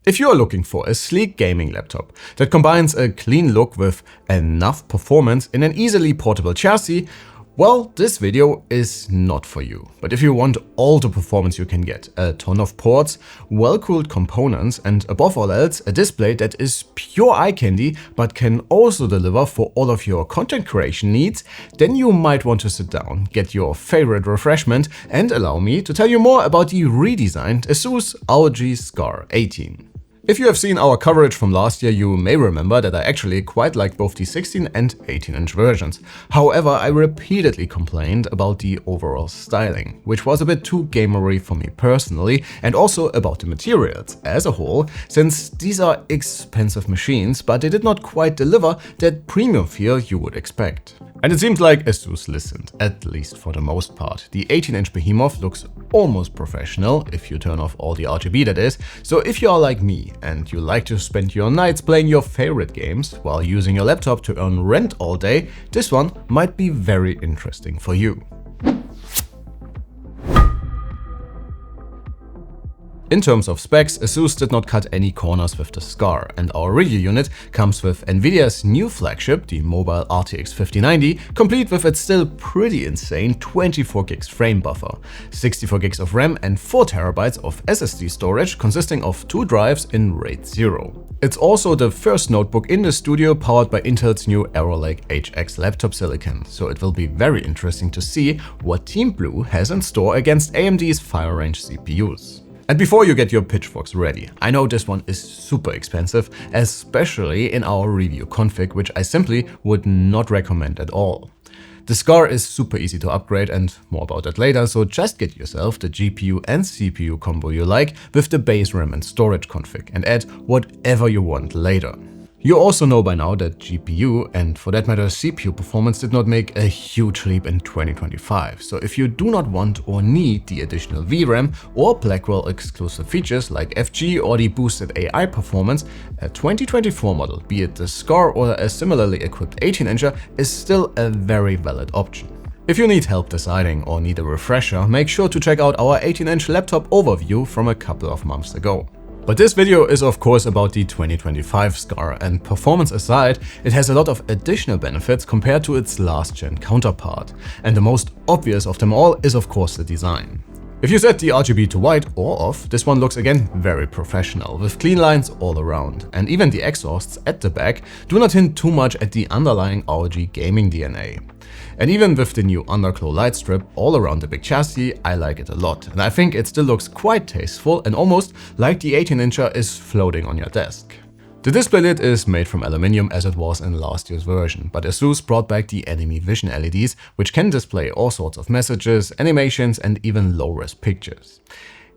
If you are looking for a sleek gaming laptop that combines a clean look with enough performance in an easily portable chassis, well, this video is not for you. But if you want all the performance you can get, a ton of ports, well-cooled components, and above all else, a display that is pure eye candy but can also deliver for all of your content creation needs, then you might want to sit down, get your favorite refreshment, and allow me to tell you more about the redesigned Asus ROG Scar 18. If you have seen our coverage from last year, you may remember that I actually quite liked both the 16 and 18-inch versions. However, I repeatedly complained about the overall styling, which was a bit too gamery for me personally, and also about the materials as a whole, since these are expensive machines, but they did not quite deliver that premium feel you would expect. And it seems like Asus listened, at least for the most part. The 18-inch behemoth looks almost professional, if you turn off all the RGB that is, so if you are like me and you like to spend your nights playing your favorite games while using your laptop to earn rent all day, this one might be very interesting for you. In terms of specs, Asus did not cut any corners with the Scar, and our review unit comes with Nvidia's new flagship, the mobile RTX 5090, complete with its still pretty insane 24 gigs frame buffer, 64 gigs of RAM and 4 TB of SSD storage consisting of 2 drives in RAID 0. It's also the first notebook in the studio powered by Intel's new Arrow Lake HX laptop silicon, so it will be very interesting to see what Team Blue has in store against AMD's Fire Range CPUs. And before you get your pitchforks ready, I know this one is super expensive, especially in our review config, which I simply would not recommend at all. The Scar is super easy to upgrade, and more about that later, so just get yourself the GPU and CPU combo you like with the base RAM and storage config and add whatever you want later. You also know by now that GPU and for that matter CPU performance did not make a huge leap in 2025, so if you do not want or need the additional VRAM or Blackwell exclusive features like FG or the boosted AI performance, a 2024 model, be it the Scar or a similarly equipped 18-incher, is still a very valid option. If you need help deciding or need a refresher, make sure to check out our 18-inch laptop overview from a couple of months ago. But this video is of course about the 2025 Scar, and performance aside, it has a lot of additional benefits compared to its last-gen counterpart. And the most obvious of them all is of course the design. If you set the RGB to white or off, this one looks again very professional, with clean lines all around, and even the exhausts at the back do not hint too much at the underlying ROG gaming DNA. And even with the new underglow light strip all around the big chassis, I like it a lot, and I think it still looks quite tasteful and almost like the 18-incher is floating on your desk. The display lid is made from aluminium as it was in last year's version, but Asus brought back the Enemy Vision LEDs, which can display all sorts of messages, animations and even low-res pictures.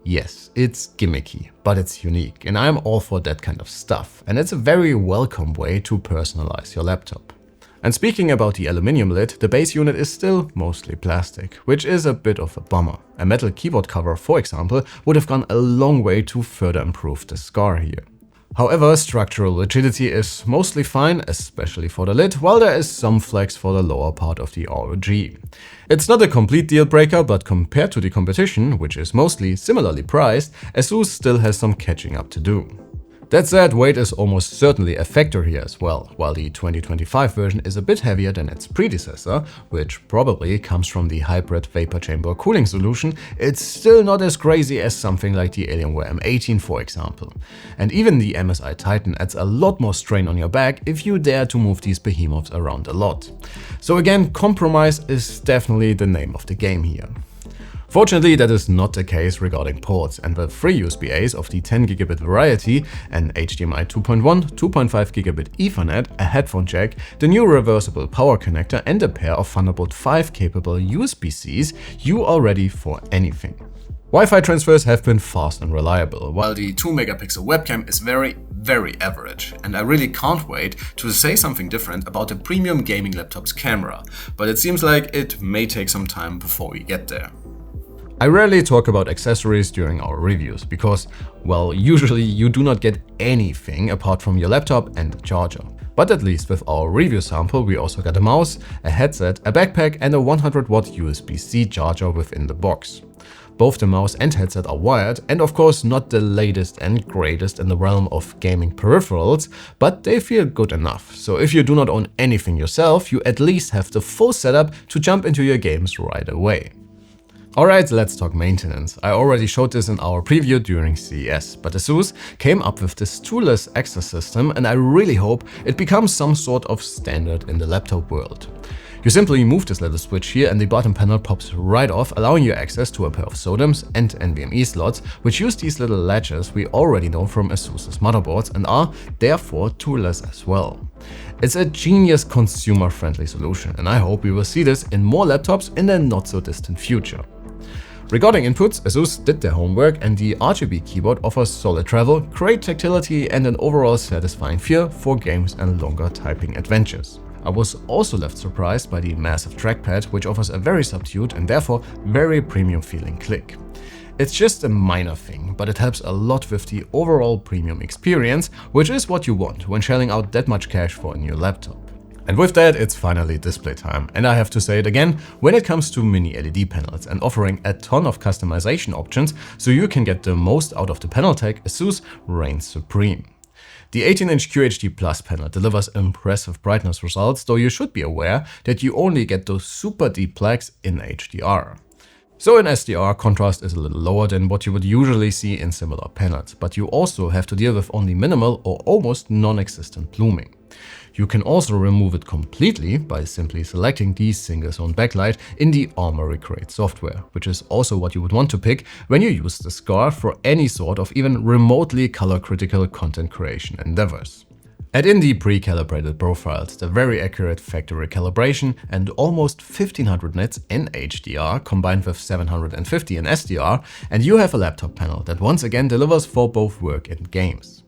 Yes, it's gimmicky, but it's unique, and I'm all for that kind of stuff, and it's a very welcome way to personalize your laptop. And speaking about the aluminium lid, the base unit is still mostly plastic, which is a bit of a bummer. A metal keyboard cover, for example, would have gone a long way to further improve the Scar here. However, structural rigidity is mostly fine, especially for the lid, while there is some flex for the lower part of the ROG. It's not a complete deal breaker, but compared to the competition, which is mostly similarly priced, Asus still has some catching up to do. That said, weight is almost certainly a factor here as well. While the 2025 version is a bit heavier than its predecessor, which probably comes from the hybrid vapor chamber cooling solution, it's still not as crazy as something like the Alienware M18 for example. And even the MSI Titan adds a lot more strain on your back if you dare to move these behemoths around a lot. So again, compromise is definitely the name of the game here. Fortunately, that is not the case regarding ports, and with 3 USB-As of the 10 gigabit variety, an HDMI 2.1, 2.5 gigabit Ethernet, a headphone jack, the new reversible power connector and a pair of Thunderbolt 5 capable USB-Cs, you are ready for anything. Wi-Fi transfers have been fast and reliable, while the 2 megapixel webcam is very average, and I really can't wait to say something different about the premium gaming laptop's camera, but it seems like it may take some time before we get there. I rarely talk about accessories during our reviews because, well, usually you do not get anything apart from your laptop and the charger. But at least with our review sample, we also got a mouse, a headset, a backpack and a 100-watt USB-C charger within the box. Both the mouse and headset are wired, and of course not the latest and greatest in the realm of gaming peripherals, but they feel good enough. So if you do not own anything yourself, you at least have the full setup to jump into your games right away. Alright, let's talk maintenance. I already showed this in our preview during CES, but Asus came up with this toolless access system, and I really hope it becomes some sort of standard in the laptop world. You simply move this little switch here and the bottom panel pops right off, allowing you access to a pair of SODIMMs and NVMe slots, which use these little latches we already know from Asus's motherboards and are therefore toolless as well. It's a genius consumer-friendly solution, and I hope we will see this in more laptops in the not-so-distant future. Regarding inputs, Asus did their homework, and the RGB keyboard offers solid travel, great tactility, and an overall satisfying feel for games and longer typing adventures. I was also left surprised by the massive trackpad, which offers a very subdued and therefore very premium feeling click. It's just a minor thing, but it helps a lot with the overall premium experience, which is what you want when shelling out that much cash for a new laptop. And with that, it's finally display time. And I have to say it again, when it comes to mini LED panels and offering a ton of customization options so you can get the most out of the panel tech, Asus reigns supreme. The 18-inch QHD Plus panel delivers impressive brightness results, though you should be aware that you only get those super deep blacks in HDR. So in SDR, contrast is a little lower than what you would usually see in similar panels, but you also have to deal with only minimal or almost non-existent blooming. You can also remove it completely by simply selecting the single zone backlight in the Armoury Crate software, which is also what you would want to pick when you use the Scar for any sort of even remotely color-critical content creation endeavors. Add in the pre-calibrated profiles, the very accurate factory calibration, and almost 1500 nits in HDR combined with 750 in SDR, and you have a laptop panel that once again delivers for both work and games.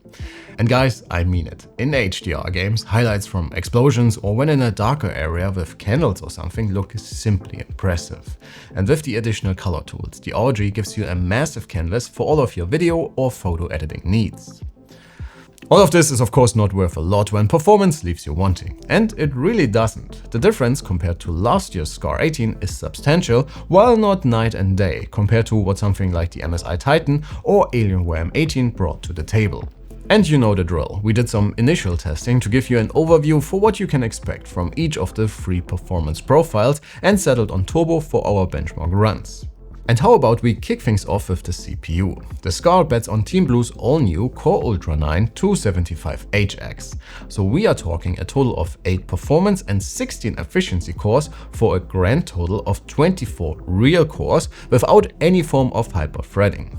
And guys, I mean it. In HDR games, highlights from explosions or when in a darker area with candles or something look simply impressive. And with the additional color tools, the ROG gives you a massive canvas for all of your video or photo editing needs. All of this is of course not worth a lot when performance leaves you wanting, and it really doesn't. The difference compared to last year's Scar 18 is substantial, while not night and day compared to what something like the MSI Titan or Alienware M18 brought to the table. And you know the drill, we did some initial testing to give you an overview for what you can expect from each of the 3 performance profiles and settled on Turbo for our benchmark runs. And how about we kick things off with the CPU? The Scar bets on Team Blue's all-new Core Ultra 9 275HX. So we are talking a total of 8 performance and 16 efficiency cores for a grand total of 24 real cores without any form of hyper-threading.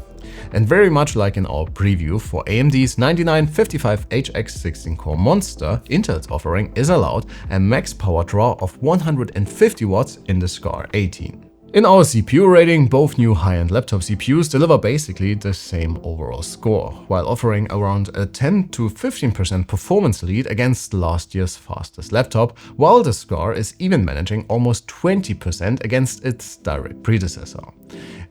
And very much like in our preview for AMD's 9955HX 16-core monster, Intel's offering is allowed a max power draw of 150 watts in the Scar 18. In our CPU rating, both new high-end laptop CPUs deliver basically the same overall score, while offering around a 10 to 15% performance lead against last year's fastest laptop, while the Scar is even managing almost 20% against its direct predecessor.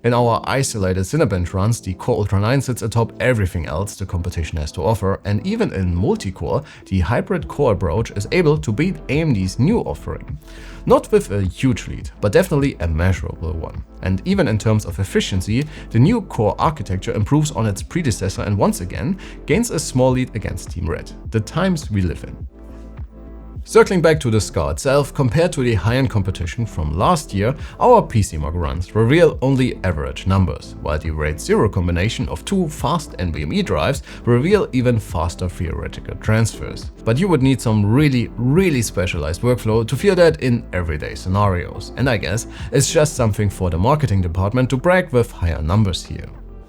In our isolated Cinebench runs, the Core Ultra 9 sits atop everything else the competition has to offer, and even in multi-core, the hybrid core approach is able to beat AMD's new offering. Not with a huge lead, but definitely a measurable one. And even in terms of efficiency, the new core architecture improves on its predecessor and once again gains a small lead against Team Red, the times we live in. Circling back to the Scar itself, compared to the high-end competition from last year, our PCMark runs reveal only average numbers, while the RAID 0 combination of 2 fast NVMe drives reveal even faster theoretical transfers. But you would need some really specialized workflow to feel that in everyday scenarios, and I guess it's just something for the marketing department to brag with higher numbers here.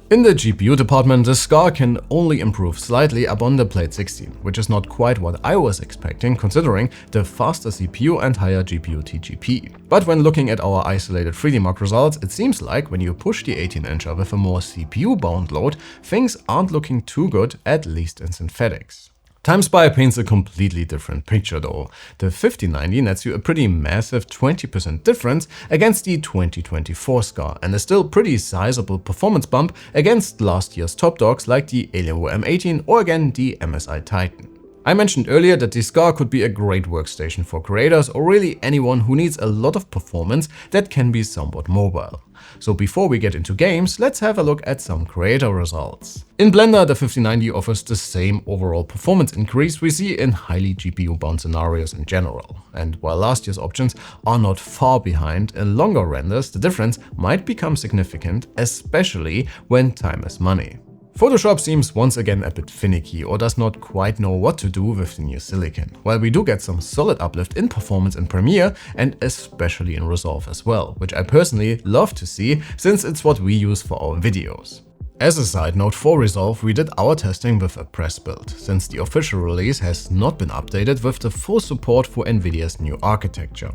In the GPU department, the Scar can only improve slightly upon the Plate 16, which is not quite what I was expecting considering the faster CPU and higher GPU TGP. But when looking at our isolated 3D Mark results, it seems like when you push the 18-incher with a more CPU-bound load, things aren't looking too good, at least in synthetics. TimeSpy paints a completely different picture though. The 5090 nets you a pretty massive 20% difference against the 2024 Scar and a still pretty sizable performance bump against last year's top dogs like the Alienware M18 or again the MSI Titan. I mentioned earlier that the Scar could be a great workstation for creators or really anyone who needs a lot of performance that can be somewhat mobile. So before we get into games, let's have a look at some creator results. In Blender, the 5090 offers the same overall performance increase we see in highly GPU-bound scenarios in general. And while last year's options are not far behind, in longer renders the difference might become significant, especially when time is money. Photoshop seems once again a bit finicky or does not quite know what to do with the new silicon, while we do get some solid uplift in performance in Premiere and especially in Resolve as well, which I personally love to see since it's what we use for our videos. As a side note, for Resolve we did our testing with a press build, since the official release has not been updated with the full support for Nvidia's new architecture.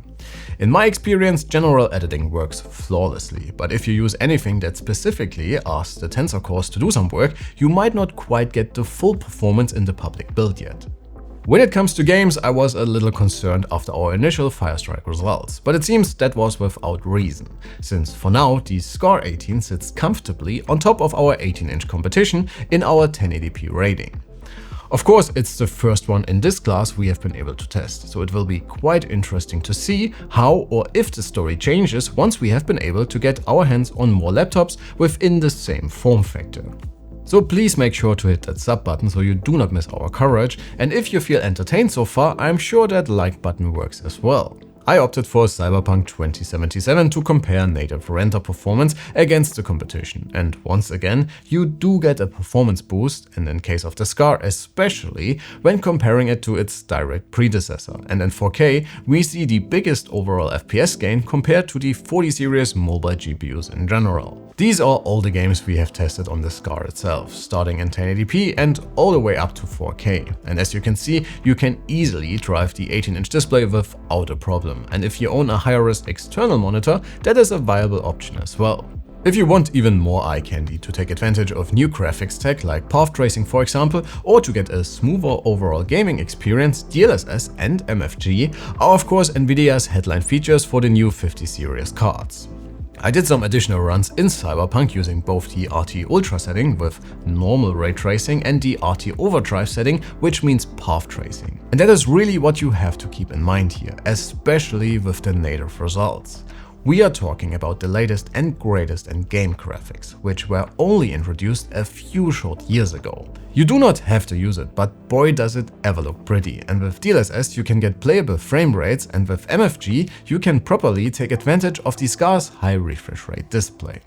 In my experience, general editing works flawlessly, but if you use anything that specifically asks the tensor cores to do some work, you might not quite get the full performance in the public build yet. When it comes to games, I was a little concerned after our initial Firestrike results, but it seems that was without reason, since for now the Scar 18 sits comfortably on top of our 18-inch competition in our 1080p rating. Of course, it's the first one in this class we have been able to test, so it will be quite interesting to see how or if the story changes once we have been able to get our hands on more laptops within the same form factor. So please make sure to hit that sub button so you do not miss our coverage, and if you feel entertained so far, I'm sure that like button works as well. I opted for Cyberpunk 2077 to compare native render performance against the competition, and once again you do get a performance boost, and in case of the Scar especially when comparing it to its direct predecessor, and in 4K we see the biggest overall FPS gain compared to the 40 series mobile GPUs in general. These are all the games we have tested on the Scar itself, starting in 1080p and all the way up to 4K. And as you can see, you can easily drive the 18-inch display without a problem. And if you own a higher-res external monitor, that is a viable option as well. If you want even more eye candy to take advantage of new graphics tech like path tracing for example, or to get a smoother overall gaming experience, DLSS and MFG are of course Nvidia's headline features for the new 50 series cards. I did some additional runs in Cyberpunk using both the RT Ultra setting with normal ray tracing and the RT Overdrive setting, which means path tracing. And that is really what you have to keep in mind here, especially with the native results. We are talking about the latest and greatest in game graphics, which were only introduced a few short years ago. You do not have to use it, but boy does it ever look pretty, and with DLSS you can get playable frame rates, and with MFG you can properly take advantage of the Scar's high refresh rate display.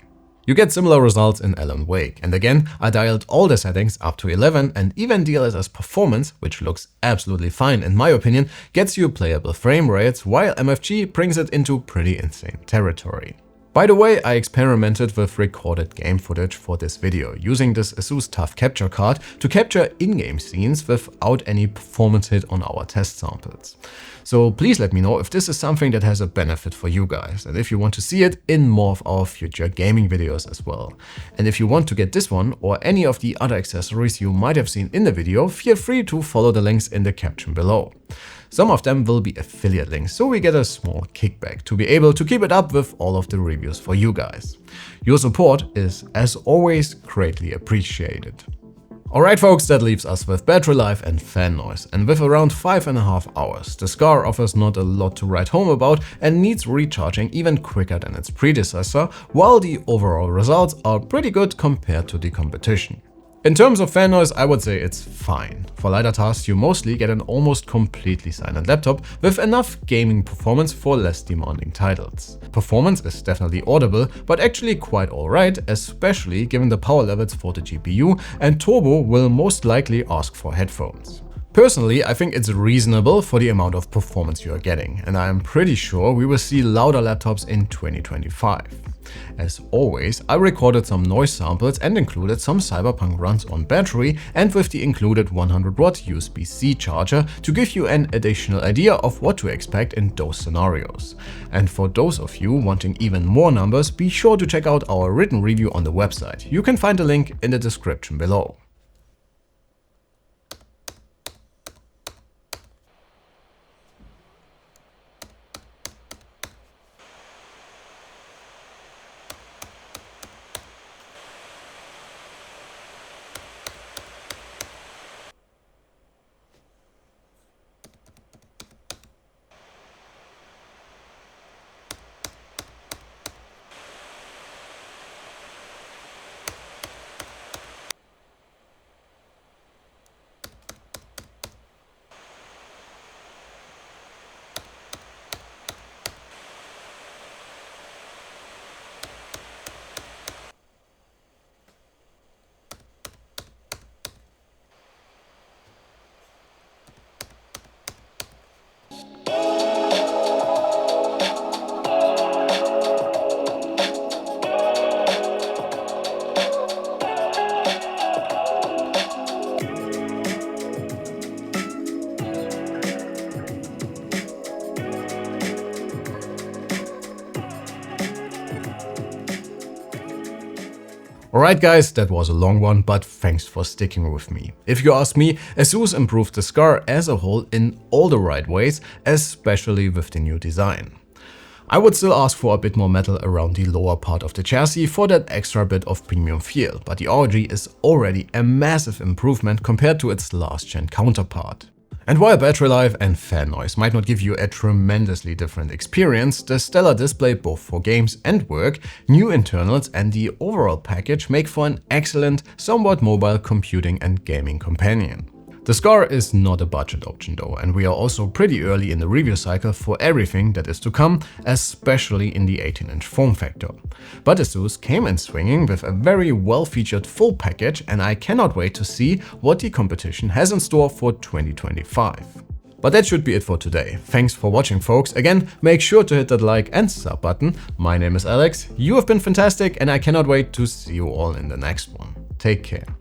You get similar results in Alan Wake, and again I dialed all the settings up to 11, and even DLSS performance, which looks absolutely fine in my opinion, gets you playable frame rates, while MFG brings it into pretty insane territory. By the way, I experimented with recorded game footage for this video, using this Asus TUF capture card to capture in-game scenes without any performance hit on our test samples. So please let me know if this is something that has a benefit for you guys, and if you want to see it in more of our future gaming videos as well. And if you want to get this one or any of the other accessories you might have seen in the video, feel free to follow the links in the caption below. Some of them will be affiliate links, so we get a small kickback to be able to keep it up with all of the reviews for you guys. Your support is, as always, greatly appreciated. Alright folks, that leaves us with battery life and fan noise, and with around 5.5 hours, the Scar offers not a lot to write home about and needs recharging even quicker than its predecessor, while the overall results are pretty good compared to the competition. In terms of fan noise, I would say it's fine. For lighter tasks, you mostly get an almost completely silent laptop with enough gaming performance for less demanding titles. Performance is definitely audible, but actually quite alright, especially given the power levels for the GPU, and Turbo will most likely ask for headphones. Personally, I think it's reasonable for the amount of performance you are getting, and I am pretty sure we will see louder laptops in 2025. As always, I recorded some noise samples and included some Cyberpunk runs on battery and with the included 100-watt USB-C charger to give you an additional idea of what to expect in those scenarios. And for those of you wanting even more numbers, be sure to check out our written review on the website. You can find the link in the description below. Alright guys, that was a long one, but thanks for sticking with me. If you ask me, Asus improved the Scar as a whole in all the right ways, especially with the new design. I would still ask for a bit more metal around the lower part of the chassis for that extra bit of premium feel, but the ROG is already a massive improvement compared to its last gen counterpart. And while battery life and fan noise might not give you a tremendously different experience, the stellar display both for games and work, new internals and the overall package make for an excellent, somewhat mobile computing and gaming companion. The Scar is not a budget option though, and we are also pretty early in the review cycle for everything that is to come, especially in the 18-inch form factor. But Asus came in swinging with a very well-featured full package, and I cannot wait to see what the competition has in store for 2025. But that should be it for today. Thanks for watching folks. Again, make sure to hit that like and sub button. My name is Alex, you have been fantastic, and I cannot wait to see you all in the next one. Take care.